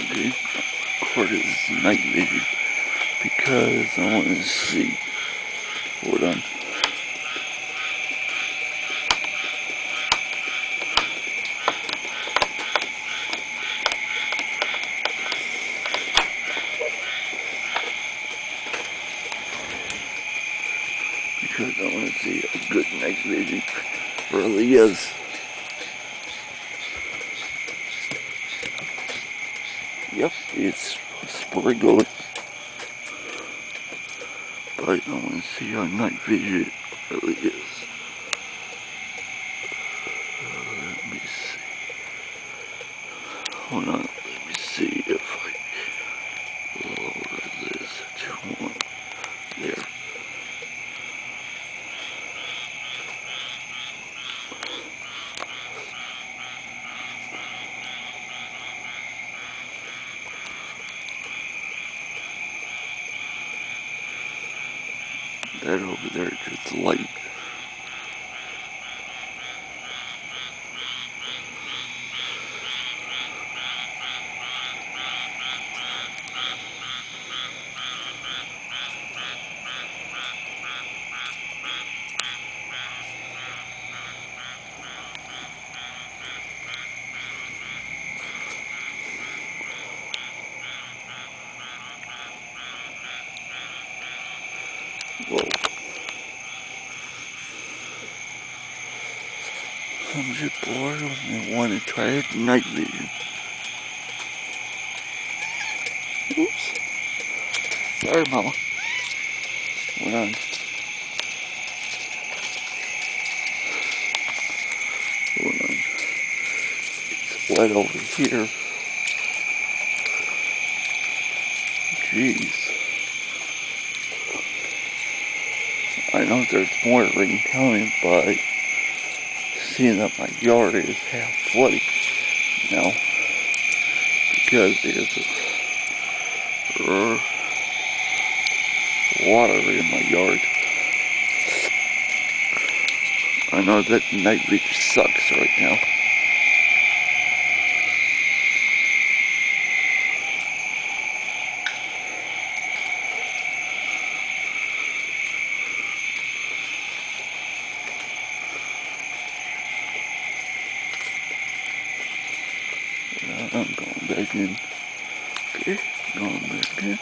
Okay, record this night vision because I want to see. Hold on. Because I want to see a good night vision really is. Yep, it's sprinkling. But I want to see how night vision really is. Let me see. Hold on, let me see if I lower this to one. There. That over there just light. Whoa. I'm just bored and want to try it night vision. Oops. Sorry, Mama. Hold on. Hold on. It's wet over here. Jeez. I know there's more rain coming, but seeing that my yard is half flooded now because there's water in my yard. I know that night vision sucks right now. I'm going back in. Okay, going back in.